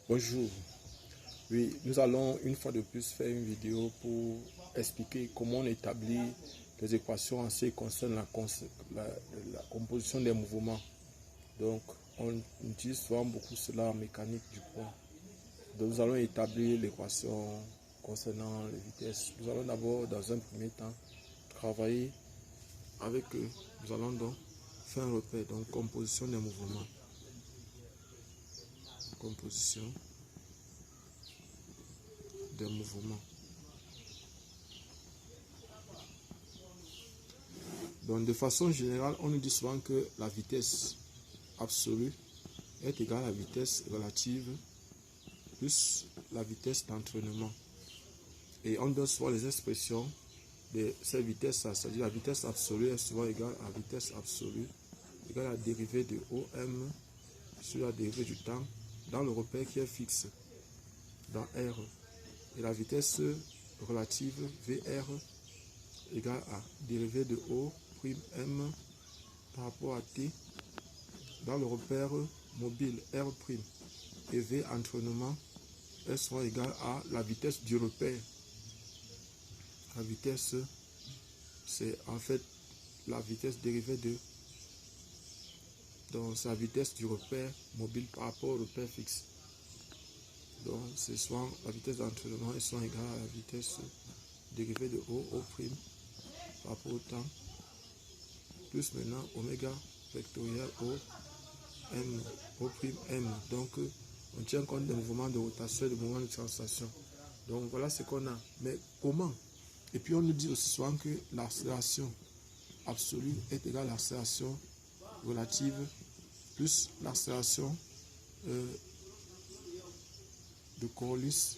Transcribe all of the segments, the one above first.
Bonjour, oui, nous allons une fois de plus faire une vidéo pour expliquer comment on établit les équations en ce qui concerne la composition des mouvements. Donc, on utilise souvent beaucoup cela en mécanique du point. Donc, nous allons établir l'équation concernant les vitesses. Nous allons d'abord, dans un premier temps, travailler avec eux. Nous allons donc faire un repère, donc composition des mouvements. Composition des mouvements. Donc, de façon générale, on nous dit souvent que la vitesse absolue est égale à la vitesse relative plus la vitesse d'entraînement. Et on donne souvent les expressions de ces vitesses, c'est-à-dire la vitesse absolue est souvent égale à la vitesse absolue égale à la dérivée de OM sur la dérivée du temps dans le repère qui est fixe dans R. Et la vitesse relative VR égale à dérivée de O'(M) par rapport à T dans le repère mobile R'. Et V entraînement est souvent égal à la vitesse du repère. La vitesse, c'est en fait la vitesse dérivée de, donc c'est la vitesse du repère mobile par rapport au repère fixe. Donc c'est souvent la vitesse d'entraînement est souvent égale à la vitesse dérivée de O' par rapport au temps, plus maintenant oméga vectoriel O'(M). Donc on tient compte des mouvements de rotation et des mouvements de translation. Donc voilà ce qu'on a. Mais comment? Et puis on nous dit aussi souvent que l'accélération absolue est égale à l'accélération relative plus l'accélération de Coriolis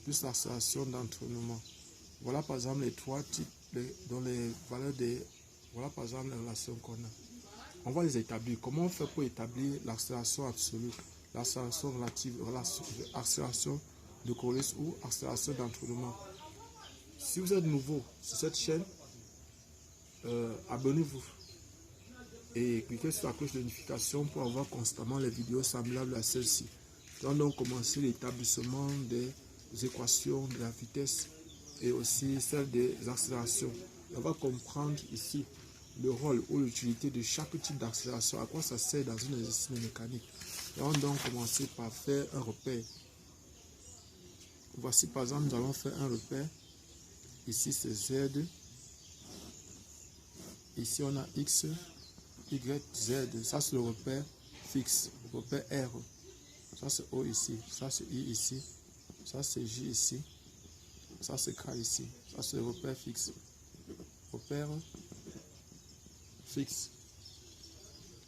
plus l'accélération d'entraînement. Voilà par exemple les trois types dans les valeurs des... Voilà par exemple les relations qu'on a. On va les établir. Comment on fait pour établir l'accélération absolue, l'accélération relative, l'accélération de Coriolis ou accélération d'entraînement? Si vous êtes nouveau sur cette chaîne, abonnez-vous et cliquez sur la cloche de notification pour avoir constamment les vidéos semblables à celle-ci. Nous allons donc commencer l'établissement des équations de la vitesse et aussi celle des accélérations. On va comprendre ici le rôle ou l'utilité de chaque type d'accélération, à quoi ça sert dans une exercice mécanique. Nous allons donc commencer par faire un repère. Voici par exemple, nous allons faire un repère. Ici c'est Z. Ici on a X, Y, Z. Ça c'est le repère fixe, le repère R. Ça c'est O ici, ça c'est I ici, ça c'est J ici, ça c'est K ici. Ça c'est le repère fixe. Repère fixe.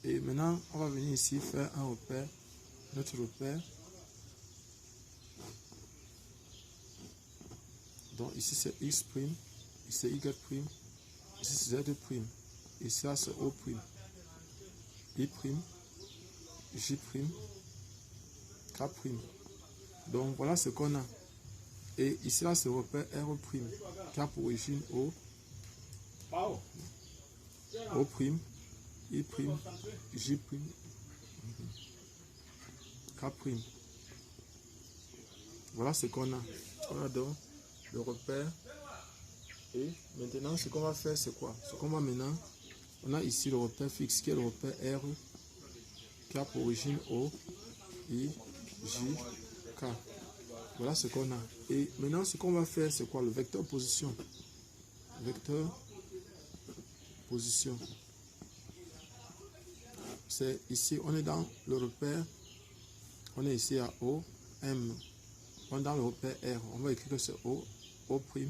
Et maintenant on va venir ici faire un repère, notre repère. Donc ici c'est X', ici c'est Y', ici c'est Z', et ça c'est O', I', J', K'. Donc voilà ce qu'on a. Et ici là c'est le repère R', qui a pour origine O', I', J', K'. Voilà ce qu'on a. On a donc le repère. Et maintenant ce qu'on va faire c'est quoi? Ce qu'on va maintenant, on a ici le repère fixe qui est le repère R, qui a pour origine O, I, J, K. Voilà ce qu'on a. Et maintenant ce qu'on va faire c'est quoi? Le vecteur position. Vecteur position. C'est ici, on est dans le repère, on est ici à O, M. On est dans le repère R, on va écrire que c'est O', plus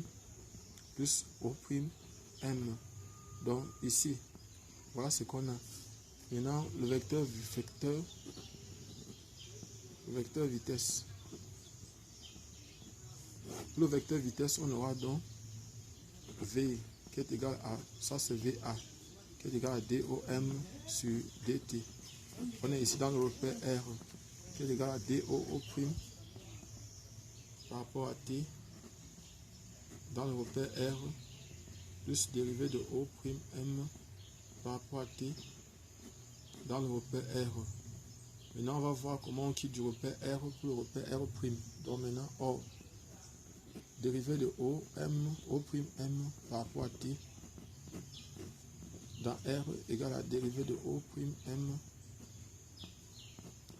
O', M. Donc ici, voilà ce qu'on a. Maintenant, le vecteur vitesse. Pour le vecteur vitesse, on aura donc V qui est égal à, ça c'est VA, qui est égal à DOM sur DT. On est ici dans le repère R, qui est égal à DOO' par rapport à T, dans le repère R, plus dérivée de O'(M) par rapport à T, dans le repère R. Maintenant, on va voir comment on quitte du repère R pour le repère R'. Donc maintenant, O, dérivé de O, M, O'M par rapport à T, dans R égale à dérivée de O'M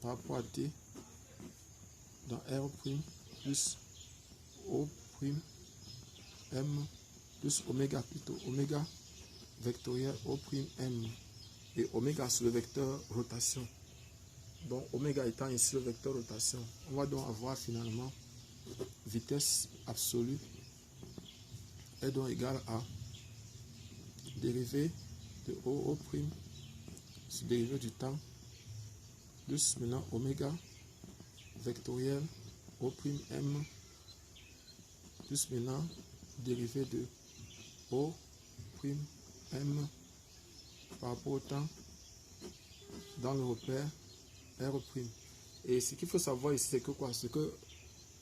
par rapport à T, dans R' plus O'M plus oméga plutôt, oméga vectoriel O'M et oméga sur le vecteur rotation. Donc oméga étant ici le vecteur rotation, on va donc avoir finalement vitesse absolue est donc égale à dérivée de O' sur dérivée du temps plus maintenant oméga vectoriel O'M plus maintenant dérivée de O'M par rapport au temps dans le repère R'. Et ce qu'il faut savoir ici, c'est que quoi? C'est que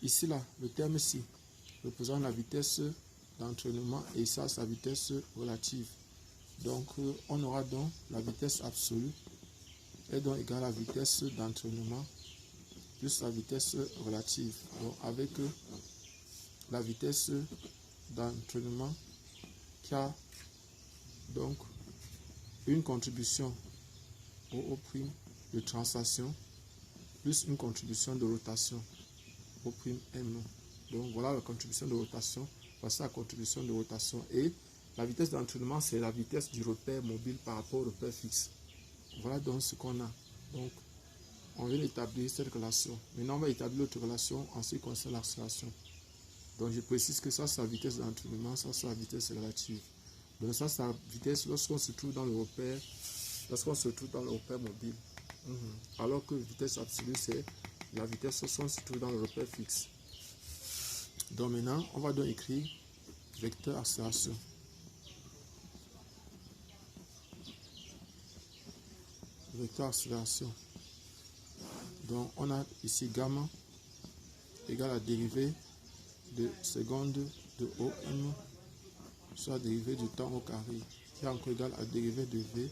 ici, là, le terme ici représente la vitesse d'entraînement et ça, sa vitesse relative. Donc, on aura donc la vitesse absolue est donc égale à la vitesse d'entraînement plus la vitesse relative. Donc, avec la vitesse d'entraînement qui a donc une contribution au O' de translation plus une contribution de rotation O'M. Donc voilà la contribution de rotation, voici la contribution de rotation et la vitesse d'entraînement c'est la vitesse du repère mobile par rapport au repère fixe. Voilà donc ce qu'on a. Donc on vient d'établir cette relation. Maintenant on va établir l'autre relation en ce qui concerne l'accélération. Donc je précise que ça c'est la vitesse d'entraînement, ça c'est la vitesse relative. Donc ça c'est la vitesse lorsqu'on se trouve dans le repère, mobile. Alors que vitesse absolue c'est la vitesse lorsqu'on se trouve dans le repère fixe. Donc maintenant on va donc écrire vecteur accélération. Vecteur accélération. Donc on a ici gamma égale à la dérivée de seconde de OM sur la dérivée du temps au carré qui est encore égal à la dérivée de V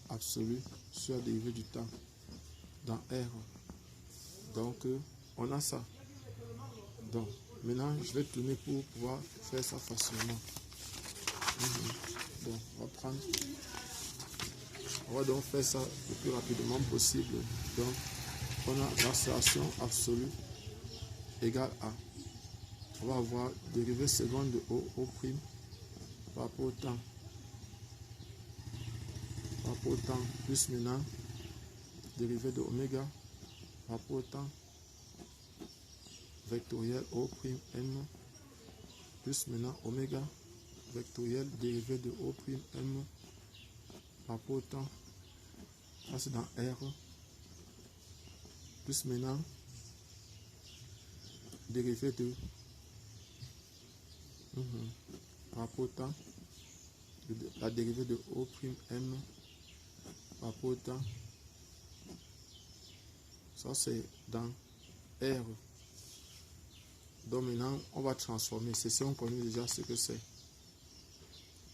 absolu sur la dérivée du temps dans R. Donc on a ça. Donc maintenant je vais tourner pour pouvoir faire ça facilement. Donc on va donc faire ça le plus rapidement possible. Donc on a l'accélération absolue égale à, on va avoir dérivée seconde de O' par rapport au temps. Plus maintenant dérivée de oméga par rapport au temps vectoriel O'M plus maintenant oméga vectoriel dérivé de O'M par rapport au temps, ça c'est dans R, plus maintenant dérivé de par rapport au temps, la dérivée de O'M par rapport au temps, ça c'est dans R. Donc maintenant on va transformer, ceci on connaît déjà ce que c'est.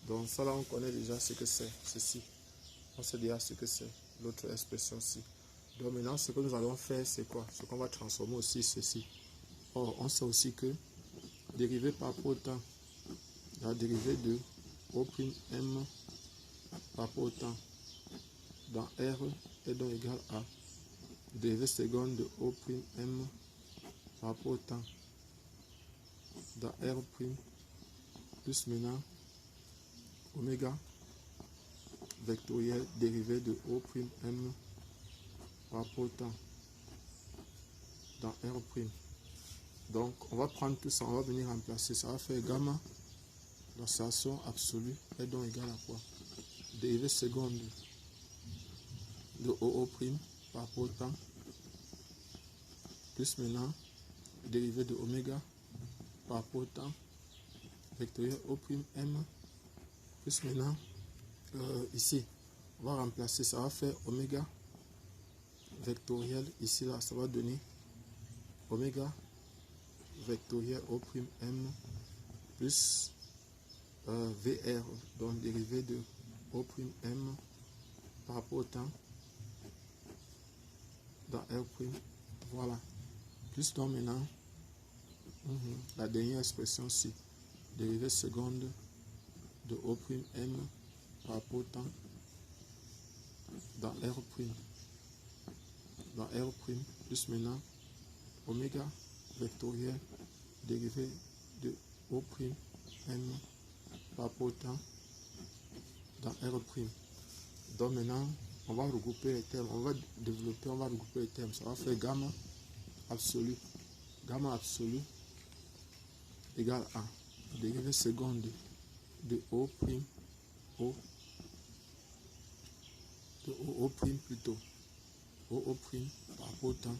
Donc ça là on connaît déjà ce que c'est, ceci. On sait déjà ce que c'est, l'autre expression-ci. Donc maintenant ce que nous allons faire c'est quoi? Ce qu'on va transformer aussi ceci. Or on sait aussi que dérivée par rapport au temps, la dérivée de O'M par rapport au temps dans R est donc égal à dérivée seconde de O'M par rapport au temps dans R' plus maintenant oméga vectoriel dérivé de O'M par rapport au temps dans R'. Donc on va prendre tout ça, on va venir remplacer, ça va faire gamma, l'accélération absolue est donc égale à quoi? Dérivée seconde de O' par rapport au temps plus maintenant dérivée de oméga par rapport au temps vectoriel O'M plus maintenant ici on va remplacer, ça va faire oméga vectoriel ici là, ça va donner oméga vectoriel O'M plus VR, donc dérivé de O'M par rapport au temps dans R', voilà. Plus donc maintenant, la dernière expression c'est dérivée seconde de O'M par rapport au temps dans R'. Dans R', plus maintenant, oméga vectoriel dérivé de O'M par rapport au temps dans R'. Donc maintenant, on va regrouper les termes, on va développer, on va regrouper les termes. Ça va faire gamma absolu. Gamma absolu égale à dérivée seconde de O', O' plutôt, O' par rapport au temps,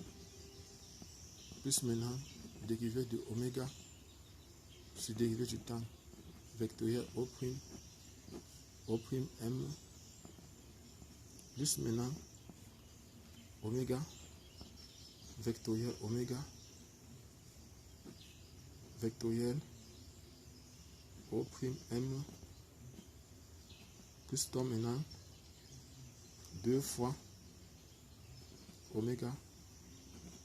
plus maintenant dérivé de oméga sur dérivé du temps vectoriel O'M, plus maintenant oméga vectoriel O'M, plus donc maintenant 2 fois oméga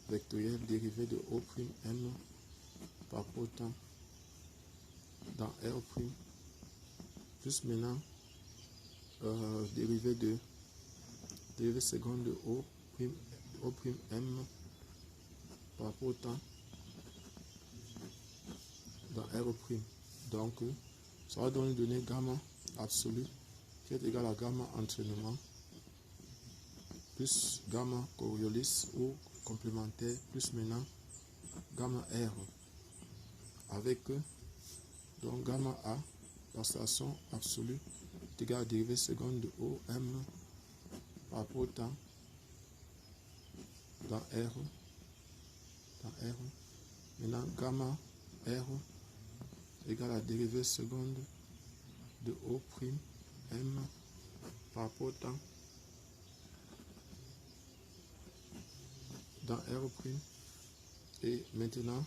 vectoriel dérivé de O'M par rapport au temps dans R', plus maintenant dérivé seconde de O'M par rapport au temps dans R'. Donc ça va donc donner gamma absolu qui est égal à gamma entraînement plus gamma Coriolis ou complémentaire plus maintenant gamma R avec donc gamma A par station absolue est égal à dérivée seconde de OM par rapport au temps dans R. Maintenant gamma R égale à dérivée seconde de O'M par rapport au temps dans R'. Et maintenant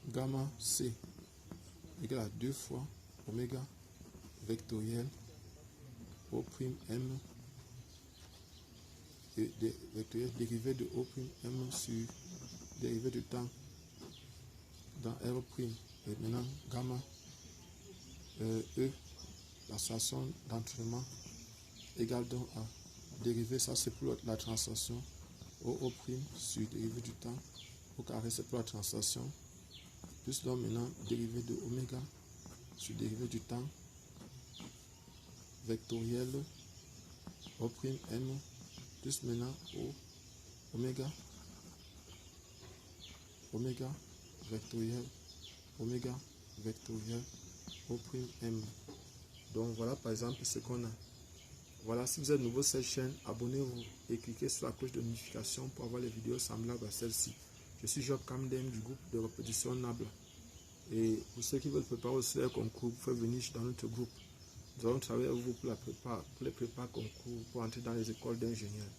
gamma C égale à 2 fois oméga vectoriel O'M et vectoriel dérivé de O'M sur dérivé du temps dans R'. Et maintenant gamma E, la station d'entraînement égale donc à dérivé, ça c'est pour la translation O'M sur dérivé du temps au carré, c'est pour la translation, plus donc maintenant dérivé de oméga sur dérivé du temps vectoriel O'M plus maintenant oméga vectoriel O'M. Donc voilà par exemple ce qu'on a. Voilà, si vous êtes nouveau sur cette chaîne, abonnez-vous et cliquez sur la cloche de notification pour avoir les vidéos semblables à celle-ci. Je suis Job Kamdem du groupe de répétition Nabla. Et pour ceux qui veulent préparer aussi les concours, vous pouvez venir dans notre groupe. Nous allons travailler avec vous pour les préparer concours, pour entrer dans les écoles d'ingénieurs.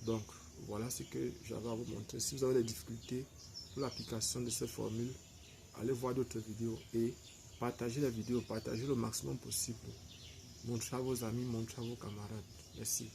Donc, voilà ce que j'avais à vous montrer. Si vous avez des difficultés pour l'application de ces formules, allez voir d'autres vidéos et partagez les vidéos, partagez le maximum possible. Montrez à vos amis, montrez à vos camarades. Merci.